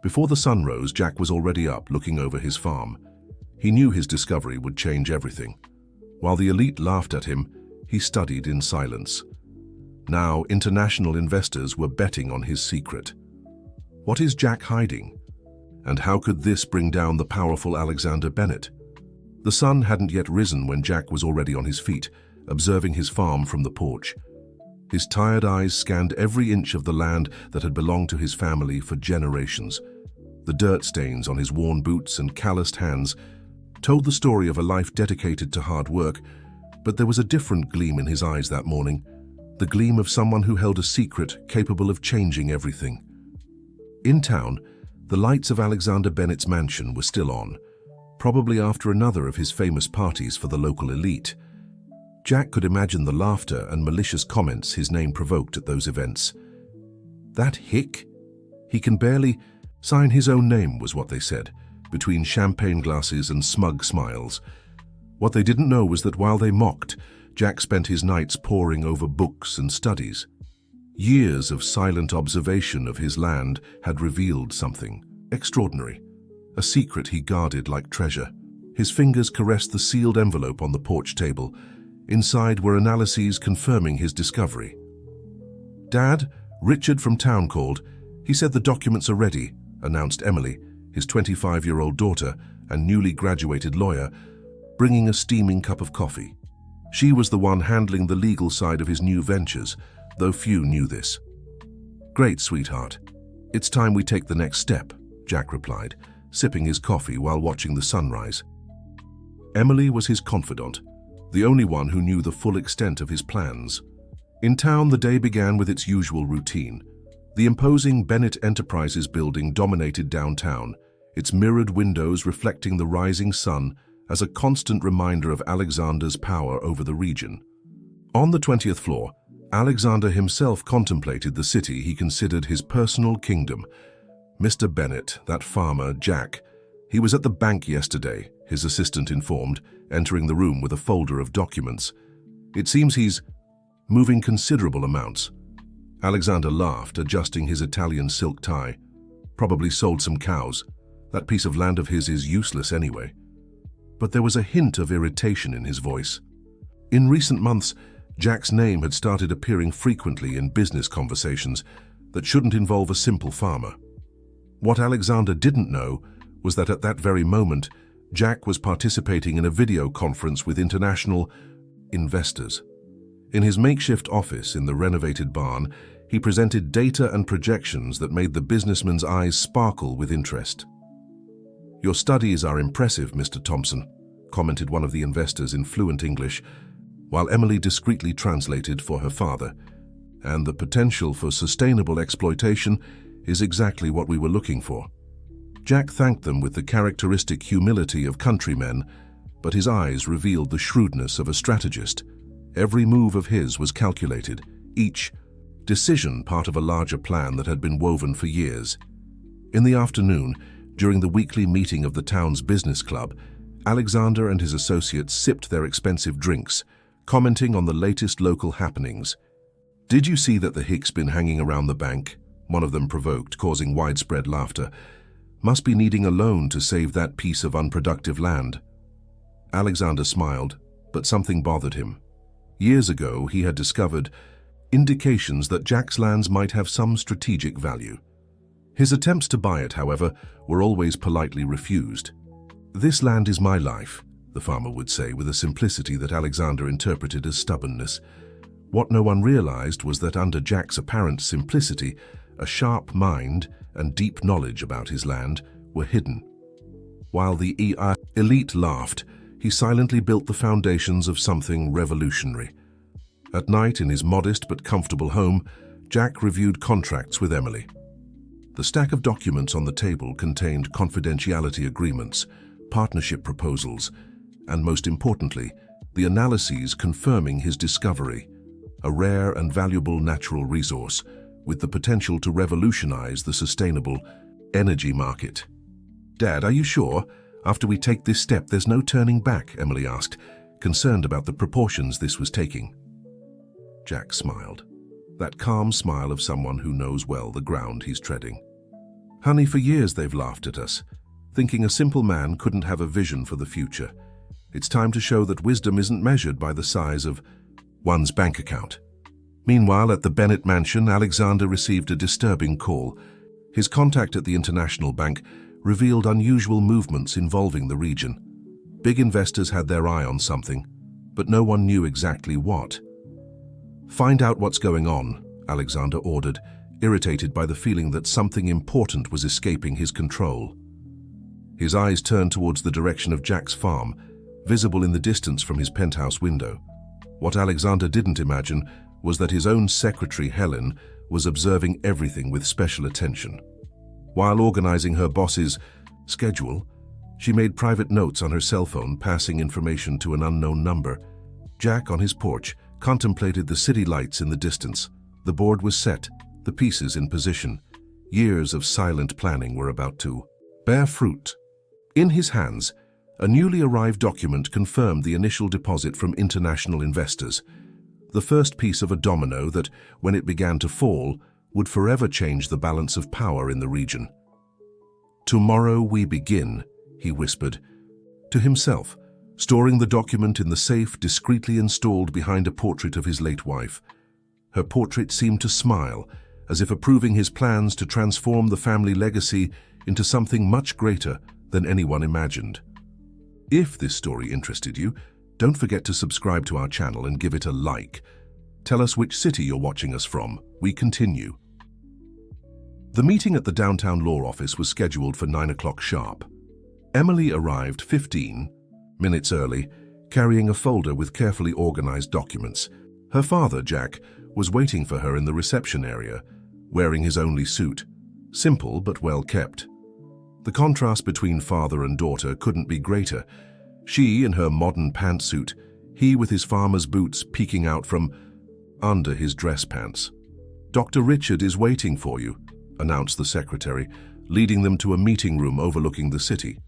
Before the sun rose, Jack was already up, looking over his farm. He knew his discovery would change everything. While the elite laughed at him, he studied in silence. Now, international investors were betting on his secret. What is Jack hiding? And how could this bring down the powerful Alexander Bennett? The sun hadn't yet risen when Jack was already on his feet, observing his farm from the porch. His tired eyes scanned every inch of the land that had belonged to his family for generations. The dirt stains on his worn boots and calloused hands told the story of a life dedicated to hard work, but there was a different gleam in his eyes that morning, the gleam of someone who held a secret capable of changing everything. In town, the lights of Alexander Bennett's mansion were still on, probably after another of his famous parties for the local elite. Jack could imagine the laughter and malicious comments his name provoked at those events. That hick? He can barely sign his own name, was what they said, between champagne glasses and smug smiles. What they didn't know was that while they mocked, Jack spent his nights poring over books and studies. Years of silent observation of his land had revealed something extraordinary, a secret he guarded like treasure. His fingers caressed the sealed envelope on the porch table. Inside were analyses confirming his discovery. "Dad, Richard from town called. He said the documents are ready," announced Emily, his 25-year-old daughter and newly graduated lawyer, bringing a steaming cup of coffee. She was the one handling the legal side of his new ventures, though few knew this. "Great, sweetheart. It's time we take the next step," Jack replied, sipping his coffee while watching the sunrise. Emily was his confidant, the only one who knew the full extent of his plans. In town, the day began with its usual routine. The imposing Bennett Enterprises building dominated downtown, its mirrored windows reflecting the rising sun as a constant reminder of Alexander's power over the region. On the 20th floor, Alexander himself contemplated the city he considered his personal kingdom. Mr. Bennett, that farmer, Jack, he was at the bank yesterday, his assistant informed, entering the room with a folder of documents. "It seems he's moving considerable amounts." Alexander laughed, adjusting his Italian silk tie. "Probably sold some cows. That piece of land of his is useless anyway." But there was a hint of irritation in his voice. In recent months, Jack's name had started appearing frequently in business conversations that shouldn't involve a simple farmer. What Alexander didn't know was that at that very moment, Jack was participating in a video conference with international investors. In his makeshift office in the renovated barn, he presented data and projections that made the businessman's eyes sparkle with interest. "Your studies are impressive, Mr. Thompson," commented one of the investors in fluent English, while Emily discreetly translated for her father. "And the potential for sustainable exploitation is exactly what we were looking for." Jack thanked them with the characteristic humility of countrymen, but his eyes revealed the shrewdness of a strategist. Every move of his was calculated, each decision part of a larger plan that had been woven for years. In the afternoon, during the weekly meeting of the town's business club, Alexander and his associates sipped their expensive drinks, commenting on the latest local happenings. "Did you see that the hick's been hanging around the bank?" one of them provoked, causing widespread laughter. "Must be needing a loan to save that piece of unproductive land." Alexander smiled, but something bothered him. Years ago, he had discovered indications that Jack's lands might have some strategic value. His attempts to buy it, however, were always politely refused. "This land is my life," the farmer would say with a simplicity that Alexander interpreted as stubbornness. What no one realized was that under Jack's apparent simplicity, a sharp mind and deep knowledge about his land were hidden. While the elite laughed, he silently built the foundations of something revolutionary. At night, in his modest but comfortable home, Jack reviewed contracts with Emily. The stack of documents on the table contained confidentiality agreements, partnership proposals, and most importantly, the analyses confirming his discovery, a rare and valuable natural resource with the potential to revolutionize the sustainable energy market. "Dad, are you sure? After we take this step, there's no turning back?" Emily asked, concerned about the proportions this was taking. Jack smiled, that calm smile of someone who knows well the ground he's treading. Honey, for years they've laughed at us, thinking a simple man couldn't have a vision for the future. It's time to show that wisdom isn't measured by the size of one's bank account. Meanwhile, at the Bennett mansion, Alexander received a disturbing call. His contact at the International Bank revealed unusual movements involving the region. Big investors had their eye on something, but no one knew exactly what. "Find out what's going on," Alexander ordered, irritated by the feeling that something important was escaping his control. His eyes turned towards the direction of Jack's farm, visible in the distance from his penthouse window. What Alexander didn't imagine was that his own secretary, Helen, was observing everything with special attention. While organizing her boss's schedule, she made private notes on her cell phone, passing information to an unknown number. Jack, on his porch, contemplated the city lights in the distance. The board was set, the pieces in position. Years of silent planning were about to bear fruit. In his hands, a newly arrived document confirmed the initial deposit from international investors, the first piece of a domino that, when it began to fall, would forever change the balance of power in the region. "Tomorrow we begin," he whispered to himself, storing the document in the safe discreetly installed behind a portrait of his late wife. Her portrait seemed to smile, as if approving his plans to transform the family legacy into something much greater than anyone imagined. If this story interested you, don't forget to subscribe to our channel and give it a like. Tell us which city you're watching us from. We continue. The meeting at the downtown law office was scheduled for 9 o'clock sharp. Emily arrived 15 minutes early, carrying a folder with carefully organized documents. Her father, Jack, was waiting for her in the reception area, wearing his only suit, simple but well kept. The contrast between father and daughter couldn't be greater. She in her modern pantsuit, he with his farmer's boots peeking out from under his dress pants. "Dr. Richard is waiting for you," announced the secretary, leading them to a meeting room overlooking the city.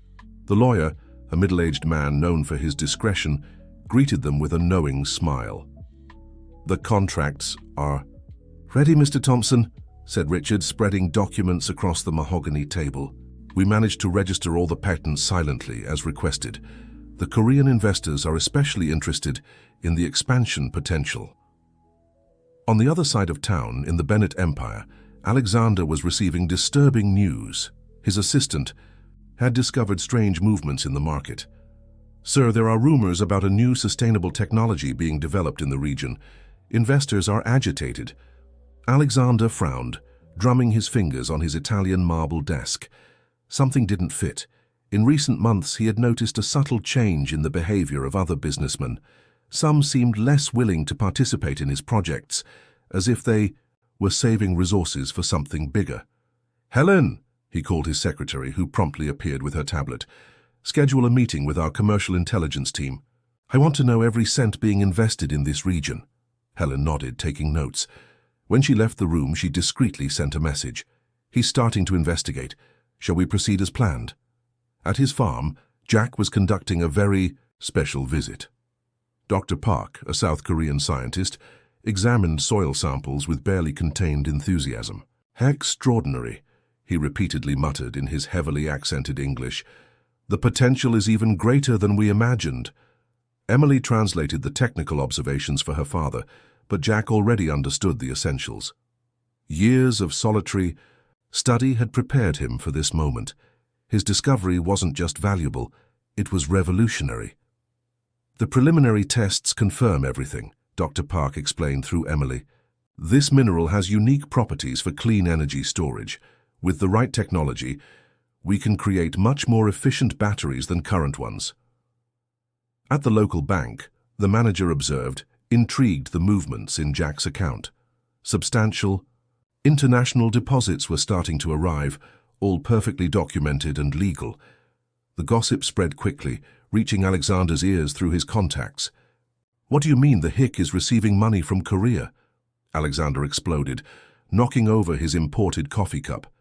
The lawyer, a middle-aged man known for his discretion, greeted them with a knowing smile. "The contracts are ready, Mr. Thompson," said Richard, spreading documents across the mahogany table. "We managed to register all the patents silently, as requested. The Korean investors are especially interested in the expansion potential." On the other side of town, in the Bennett Empire, Alexander was receiving disturbing news. His assistant had discovered strange movements in the market. "Sir, there are rumors about a new sustainable technology being developed in the region. Investors are agitated." Alexander frowned, drumming his fingers on his Italian marble desk. Something didn't fit. In recent months, he had noticed a subtle change in the behavior of other businessmen. Some seemed less willing to participate in his projects, as if they were saving resources for something bigger. "Helen," he called his secretary, who promptly appeared with her tablet. "Schedule a meeting with our commercial intelligence team. I want to know every cent being invested in this region." Helen nodded, taking notes. When she left the room, she discreetly sent a message. "He's starting to investigate. Shall we proceed as planned?" At his farm, Jack was conducting a very special visit. Dr. Park, a South Korean scientist, examined soil samples with barely contained enthusiasm. "Extraordinary," he repeatedly muttered in his heavily accented English. "The potential is even greater than we imagined." Emily translated the technical observations for her father, but Jack already understood the essentials. Years of solitary study had prepared him for this moment. His discovery wasn't just valuable, it was revolutionary. "The preliminary tests confirm everything," Dr. Park explained through Emily. "This mineral has unique properties for clean energy storage. With the right technology, we can create much more efficient batteries than current ones." At the local bank, the manager observed, intrigued, the movements in Jack's account. Substantial, international deposits were starting to arrive, all perfectly documented and legal. The gossip spread quickly, reaching Alexander's ears through his contacts. "What do you mean the hick is receiving money from Korea?" Alexander exploded, knocking over his imported coffee cup.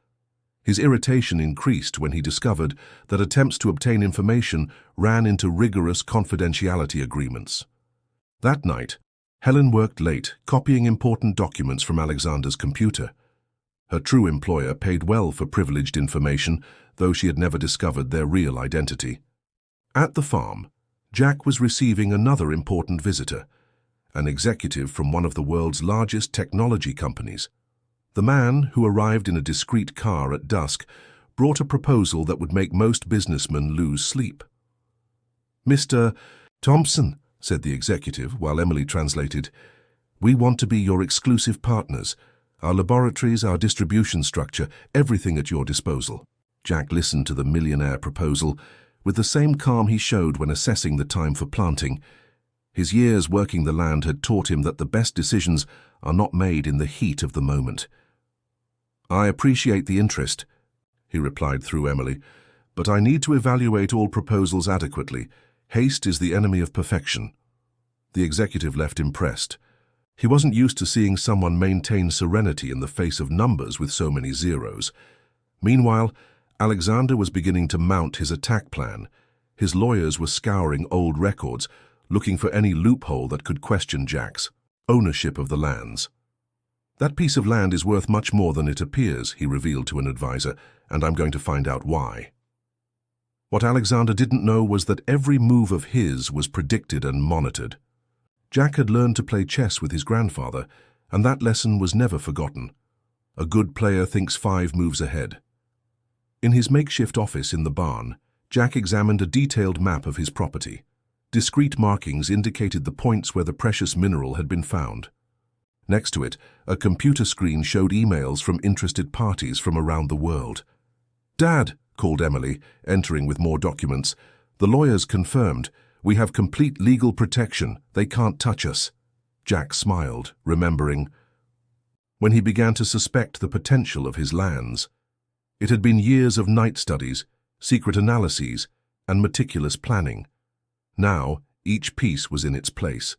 His irritation increased when he discovered that attempts to obtain information ran into rigorous confidentiality agreements. That night, Helen worked late, copying important documents from Alexander's computer. Her true employer paid well for privileged information, though she had never discovered their real identity. At the farm, Jack was receiving another important visitor, an executive from one of the world's largest technology companies. The man, who arrived in a discreet car at dusk, brought a proposal that would make most businessmen lose sleep. "Mr. Thompson," said the executive, while Emily translated, "we want to be your exclusive partners. Our laboratories, our distribution structure, everything at your disposal." Jack listened to the millionaire proposal with the same calm he showed when assessing the time for planting. His years working the land had taught him that the best decisions are not made in the heat of the moment. "I appreciate the interest," he replied through Emily, "but I need to evaluate all proposals adequately. Haste is the enemy of perfection." The executive left impressed. He wasn't used to seeing someone maintain serenity in the face of numbers with so many zeros. Meanwhile, Alexander was beginning to mount his attack plan. His lawyers were scouring old records, looking for any loophole that could question Jack's ownership of the lands. "That piece of land is worth much more than it appears," he revealed to an advisor, "and I'm going to find out why." What Alexander didn't know was that every move of his was predicted and monitored. Jack had learned to play chess with his grandfather, and that lesson was never forgotten. A good player thinks 5 moves ahead. In his makeshift office in the barn, Jack examined a detailed map of his property. Discrete markings indicated the points where the precious mineral had been found. Next to it, a computer screen showed emails from interested parties from around the world. "Dad," called Emily, entering with more documents, "the lawyers confirmed. We have complete legal protection. They can't touch us." Jack smiled, remembering when he began to suspect the potential of his lands. It had been years of night studies, secret analyses, and meticulous planning. Now, each piece was in its place.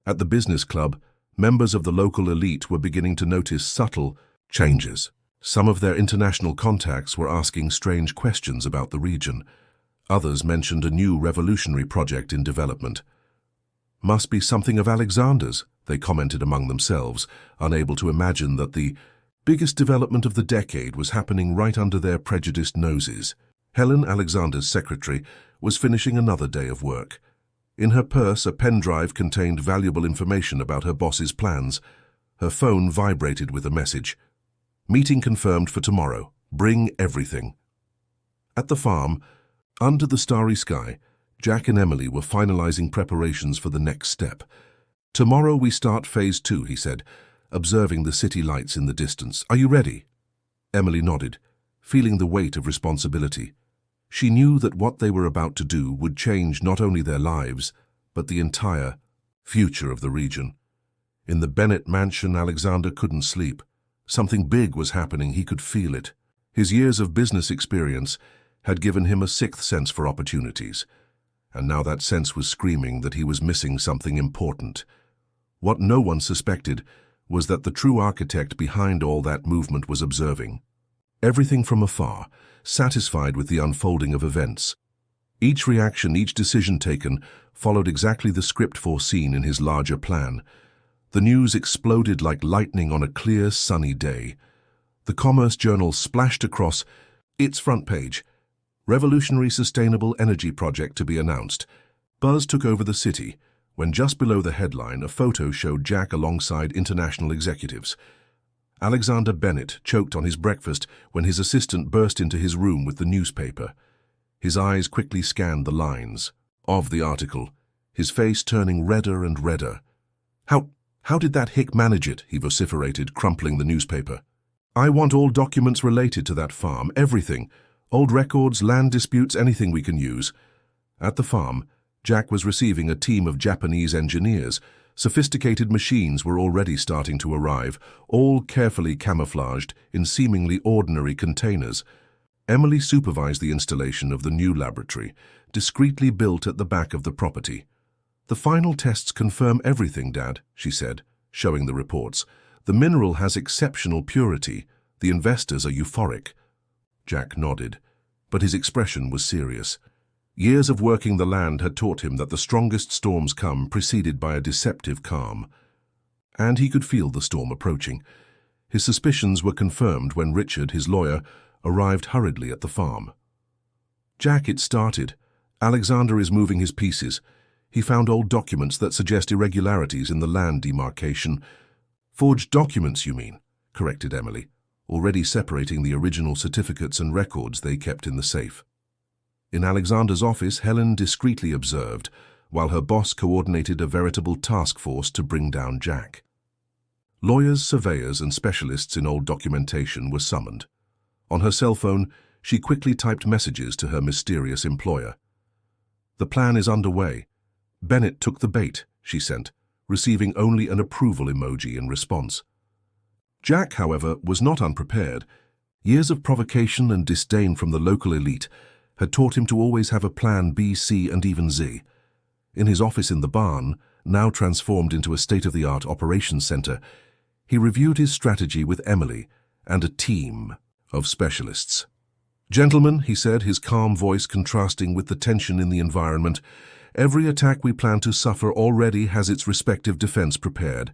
At the business club, members of the local elite were beginning to notice subtle changes. Some of their international contacts were asking strange questions about the region. Others mentioned a new revolutionary project in development. "Must be something of Alexander's," they commented among themselves, unable to imagine that the biggest development of the decade was happening right under their prejudiced noses. Helen, Alexander's secretary, was finishing another day of work. In her purse, a pen drive contained valuable information about her boss's plans. Her phone vibrated with a message. "Meeting confirmed for tomorrow. Bring everything." At the farm, under the starry sky, Jack and Emily were finalizing preparations for the next step. "Tomorrow we start phase 2, he said, observing the city lights in the distance. "Are you ready?" Emily nodded, feeling the weight of responsibility. She knew that what they were about to do would change not only their lives, but the entire future of the region. In the Bennett mansion, Alexander couldn't sleep. Something big was happening, he could feel it. His years of business experience had given him a sixth sense for opportunities, and now that sense was screaming that he was missing something important. What no one suspected was that the true architect behind all that movement was observing everything from afar, satisfied with the unfolding of events. Each reaction, each decision taken, followed exactly the script foreseen in his larger plan. The news exploded like lightning on a clear, sunny day. The Commerce Journal splashed across its front page. Revolutionary sustainable energy project to be announced. Buzz took over the city, when just below the headline a photo showed Jack alongside international executives. Alexander Bennett choked on his breakfast when his assistant burst into his room with the newspaper. His eyes quickly scanned the lines of the article, his face turning redder and redder. How did that hick manage it?" he vociferated, crumpling the newspaper. "I want all documents related to that farm, everything. Old records, land disputes, anything we can use." At the farm, Jack was receiving a team of Japanese engineers. Sophisticated machines were already starting to arrive, all carefully camouflaged in seemingly ordinary containers. Emily supervised the installation of the new laboratory, discreetly built at the back of the property. "The final tests confirm everything, Dad," she said, showing the reports. "The mineral has exceptional purity. The investors are euphoric." Jack nodded, but his expression was serious. Years of working the land had taught him that the strongest storms come preceded by a deceptive calm. And he could feel the storm approaching. His suspicions were confirmed when Richard, his lawyer, arrived hurriedly at the farm. "Jack, it started. Alexander is moving his pieces. He found old documents that suggest irregularities in the land demarcation." "Forged documents, you mean?" corrected Emily, already separating the original certificates and records they kept in the safe. In Alexander's office, Helen discreetly observed, while her boss coordinated a veritable task force to bring down Jack. Lawyers, surveyors, and specialists in old documentation were summoned. On her cell phone, she quickly typed messages to her mysterious employer. "The plan is underway. Bennett took the bait," she sent, receiving only an approval emoji in response. Jack, however, was not unprepared. Years of provocation and disdain from the local elite had taught him to always have a plan B, C, and even Z. In his office in the barn, now transformed into a state-of-the-art operations center, he reviewed his strategy with Emily and a team of specialists. "Gentlemen," he said, his calm voice contrasting with the tension in the environment, "every attack we plan to suffer already has its respective defense prepared.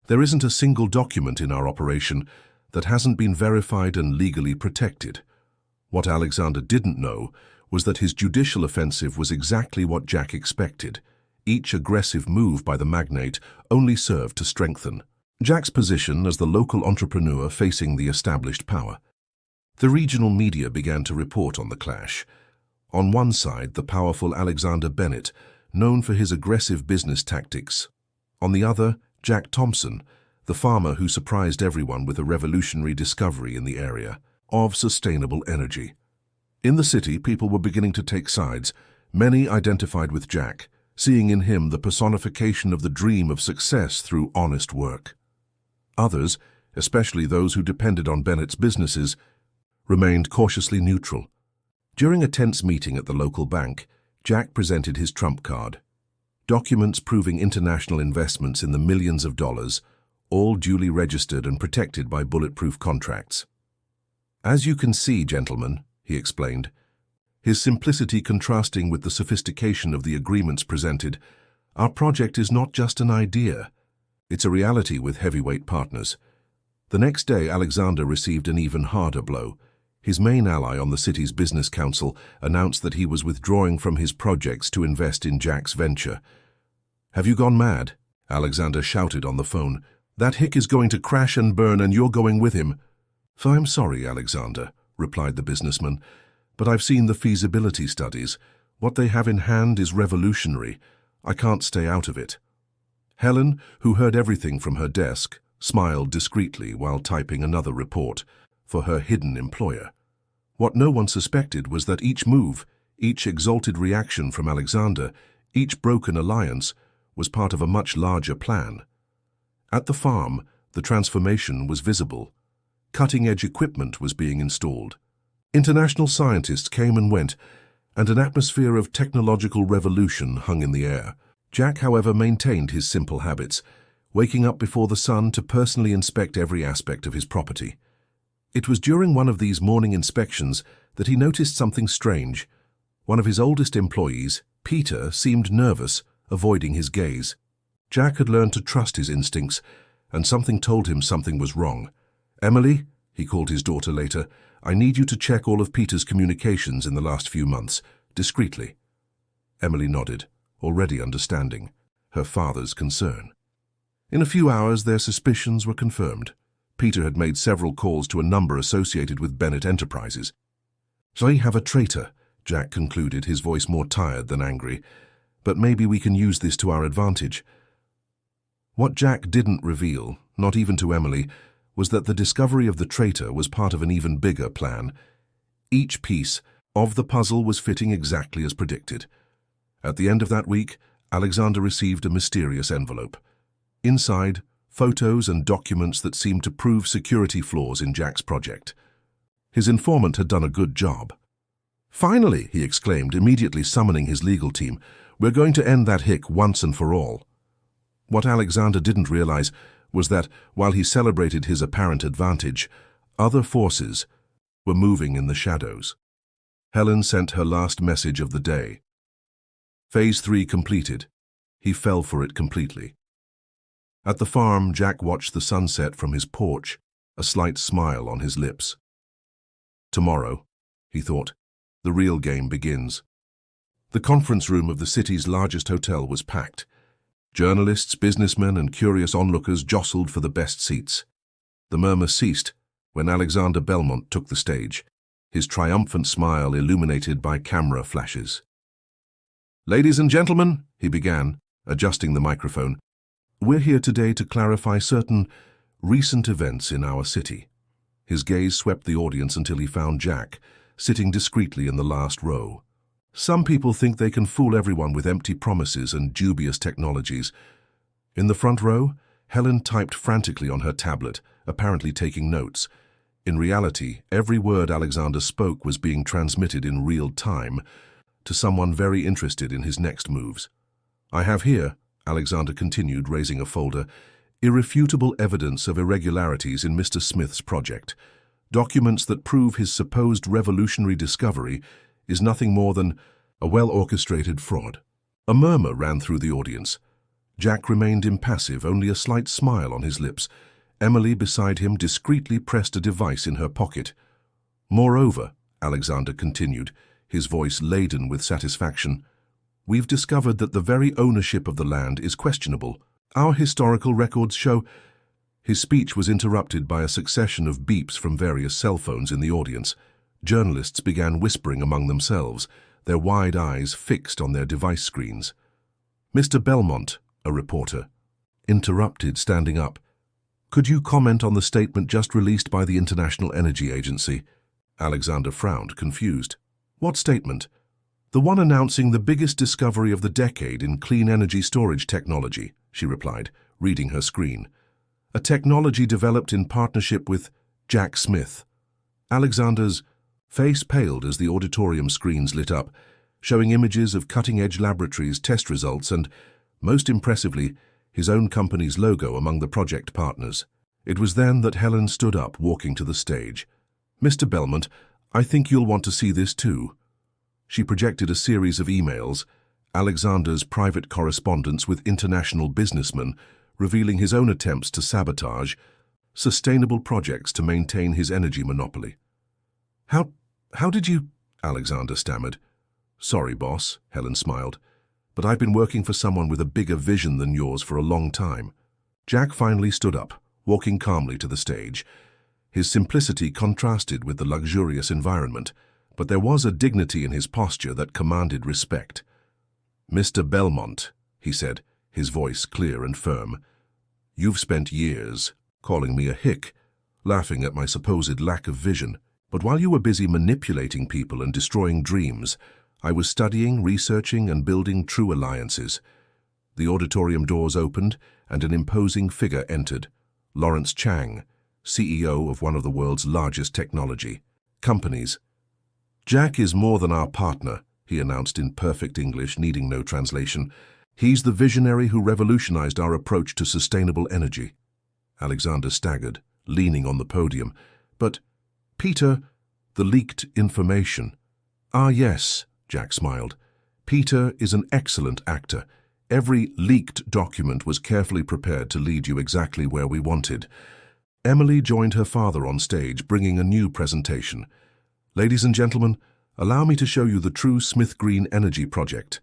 There isn't a single document in our operation that hasn't been verified and legally protected." What Alexander didn't know was that his judicial offensive was exactly what Jack expected. Each aggressive move by the magnate only served to strengthen Jack's position as the local entrepreneur facing the established power. The regional media began to report on the clash. On one side, the powerful Alexander Bennett, known for his aggressive business tactics. On the other, Jack Thompson, the farmer who surprised everyone with a revolutionary discovery in the area of sustainable energy. In the city, people were beginning to take sides. Many identified with Jack, seeing in him the personification of the dream of success through honest work. Others, especially those who depended on Bennett's businesses, remained cautiously neutral. During a tense meeting at the local bank, Jack presented his trump card. Documents proving international investments in the millions of dollars, all duly registered and protected by bulletproof contracts. "As you can see, gentlemen," he explained, his simplicity contrasting with the sophistication of the agreements presented, "our project is not just an idea. It's a reality with heavyweight partners." The next day, Alexander received an even harder blow. His main ally on the city's business council announced that he was withdrawing from his projects to invest in Jack's venture. "Have you gone mad?" Alexander shouted on the phone. "That hick is going to crash and burn and you're going with him." "I'm sorry, Alexander," replied the businessman, "but I've seen the feasibility studies. What they have in hand is revolutionary. I can't stay out of it." Helen, who heard everything from her desk, smiled discreetly while typing another report for her hidden employer. What no one suspected was that each move, each exalted reaction from Alexander, each broken alliance, was part of a much larger plan. At the farm, the transformation was visible. Cutting-edge equipment was being installed. International scientists came and went, and an atmosphere of technological revolution hung in the air. Jack, however, maintained his simple habits, waking up before the sun to personally inspect every aspect of his property. It was during one of these morning inspections that he noticed something strange. One of his oldest employees, Peter, seemed nervous, avoiding his gaze. Jack had learned to trust his instincts, and something told him something was wrong. "Emily," he called his daughter later, "I need you to check all of Peter's communications in the last few months, discreetly." Emily nodded, already understanding her father's concern. In a few hours, their suspicions were confirmed. Peter had made several calls to a number associated with Bennett Enterprises. "They have a traitor," Jack concluded, his voice more tired than angry. "But maybe we can use this to our advantage." What Jack didn't reveal, not even to Emily, was that the discovery of the traitor was part of an even bigger plan. Each piece of the puzzle was fitting exactly as predicted. At the end of that week, Alexander received a mysterious envelope. Inside, photos and documents that seemed to prove security flaws in Jack's project. His informant had done a good job. "Finally," he exclaimed, immediately summoning his legal team, "we're going to end that hick once and for all." What Alexander didn't realize was that, while he celebrated his apparent advantage, other forces were moving in the shadows. Helen sent her last message of the day. Phase 3 completed. He fell for it completely. At the farm, Jack watched the sunset from his porch, a slight smile on his lips. Tomorrow, he thought, the real game begins. The conference room of the city's largest hotel was packed. Journalists, businessmen, and curious onlookers jostled for the best seats. The murmur ceased when Alexander Belmont took the stage, his triumphant smile illuminated by camera flashes. "Ladies and gentlemen," he began, adjusting the microphone, "we're here today to clarify certain recent events in our city." His gaze swept the audience until he found Jack, sitting discreetly in the last row. Some people think they can fool everyone with empty promises and dubious technologies. In the front row, Helen typed frantically on her tablet, apparently taking notes. In reality, every word Alexander spoke was being transmitted in real time to someone very interested in his next moves. "I have here," Alexander continued, raising a folder, "irrefutable evidence of irregularities in Mr. Smith's project. Documents that prove his supposed revolutionary discovery is nothing more than a well-orchestrated fraud." A murmur ran through the audience. Jack remained impassive, only a slight smile on his lips. Emily, beside him, discreetly pressed a device in her pocket. "Moreover," Alexander continued, his voice laden with satisfaction, "we've discovered that the very ownership of the land is questionable. Our historical records show—" His speech was interrupted by a succession of beeps from various cell phones in the audience. Journalists began whispering among themselves, their wide eyes fixed on their device screens. "Mr. Belmont," a reporter interrupted, standing up, "could you comment on the statement just released by the International Energy Agency?" Alexander frowned, confused. "What statement?" "The one announcing the biggest discovery of the decade in clean energy storage technology," she replied, reading her screen. "A technology developed in partnership with Jack Smith." Alexander's face paled as the auditorium screens lit up, showing images of cutting-edge laboratories, test results, and, most impressively, his own company's logo among the project partners. It was then that Helen stood up, walking to the stage. "Mr. Belmont, I think you'll want to see this too." She projected a series of emails, Alexander's private correspondence with international businessmen, revealing his own attempts to sabotage sustainable projects to maintain his energy monopoly. How did you—" Alexander stammered. "Sorry, boss," Helen smiled, "but I've been working for someone with a bigger vision than yours for a long time." Jack finally stood up, walking calmly to the stage. His simplicity contrasted with the luxurious environment, but there was a dignity in his posture that commanded respect. "Mr. Belmont," he said, his voice clear and firm, "you've spent years calling me a hick, laughing at my supposed lack of vision. But while you were busy manipulating people and destroying dreams, I was studying, researching, and building true alliances." The auditorium doors opened, and an imposing figure entered, Lawrence Chang, CEO of one of the world's largest technology companies. "Jack is more than our partner," he announced in perfect English, needing no translation. "He's the visionary who revolutionized our approach to sustainable energy." Alexander staggered, leaning on the podium. "But, Peter, the leaked information." "Ah, yes," Jack smiled. "Peter is an excellent actor. Every leaked document was carefully prepared to lead you exactly where we wanted." Emily joined her father on stage, bringing a new presentation. "Ladies and gentlemen, allow me to show you the true Smith Green Energy Project,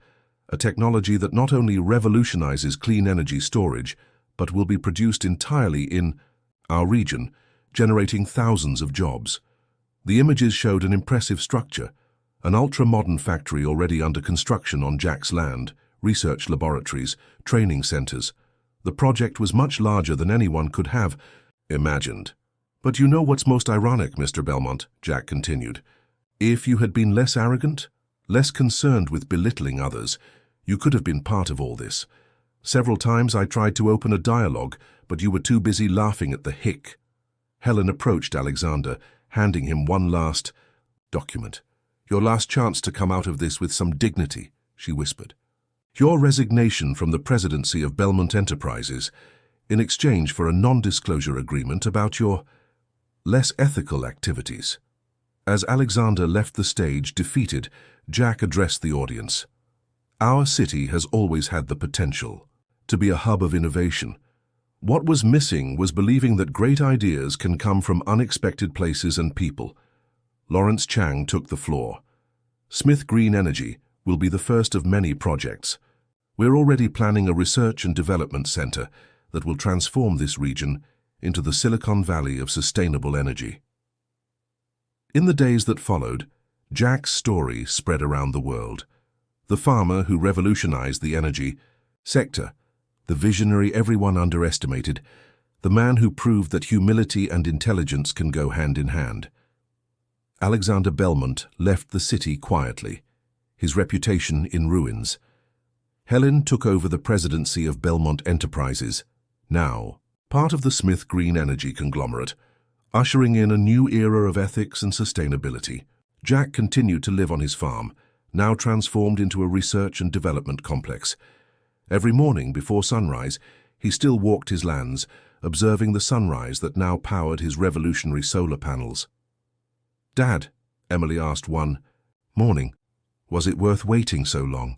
a technology that not only revolutionizes clean energy storage, but will be produced entirely in our region, generating thousands of jobs." The images showed an impressive structure, an ultra-modern factory already under construction on Jack's land, research laboratories, training centers. The project was much larger than anyone could have imagined. "But you know what's most ironic, Mr. Belmont," Jack continued. "If you had been less arrogant, less concerned with belittling others, you could have been part of all this. Several times I tried to open a dialogue, but you were too busy laughing at the hick." Helen approached Alexander, handing him one last document. "Your last chance to come out of this with some dignity," she whispered. "Your resignation from the presidency of Belmont Enterprises in exchange for a non-disclosure agreement about your less ethical activities." As Alexander left the stage defeated, Jack addressed the audience. "Our city has always had the potential to be a hub of innovation, What was missing was believing that great ideas can come from unexpected places and people. Lawrence Chang took the floor. Smith Green Energy will be the first of many projects. We're already planning a research and development center that will transform this region into the Silicon Valley of sustainable energy. In the days that followed, Jack's story spread around the world. The farmer who revolutionized the energy sector, the visionary everyone underestimated, the man who proved that humility and intelligence can go hand in hand. Alexander Belmont left the city quietly, his reputation in ruins. Helen took over the presidency of Belmont Enterprises, now part of the Smith Green Energy conglomerate, ushering in a new era of ethics and sustainability. Jack continued to live on his farm, now transformed into a research and development complex. Every morning before sunrise, he still walked his lands, observing the sunrise that now powered his revolutionary solar panels. "Dad," Emily asked one morning, "was it worth waiting so long?"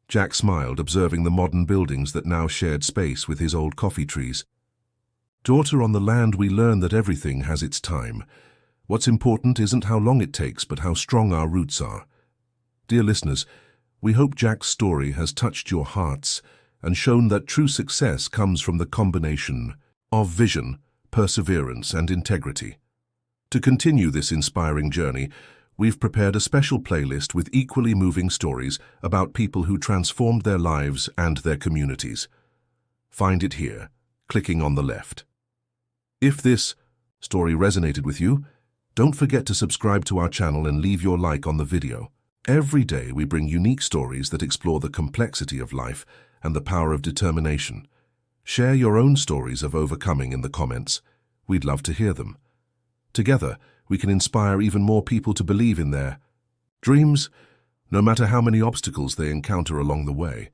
Jack smiled, observing the modern buildings that now shared space with his old coffee trees. "Daughter, on the land we learn that everything has its time. What's important isn't how long it takes, but how strong our roots are." Dear listeners, we hope Jack's story has touched your hearts and shown that true success comes from the combination of vision, perseverance, and integrity. To continue this inspiring journey, we've prepared a special playlist with equally moving stories about people who transformed their lives and their communities. Find it here, clicking on the left. If this story resonated with you, don't forget to subscribe to our channel and leave your like on the video. Every day we bring unique stories that explore the complexity of life and the power of determination. Share your own stories of overcoming in the comments. We'd love to hear them. Together, we can inspire even more people to believe in their dreams, no matter how many obstacles they encounter along the way.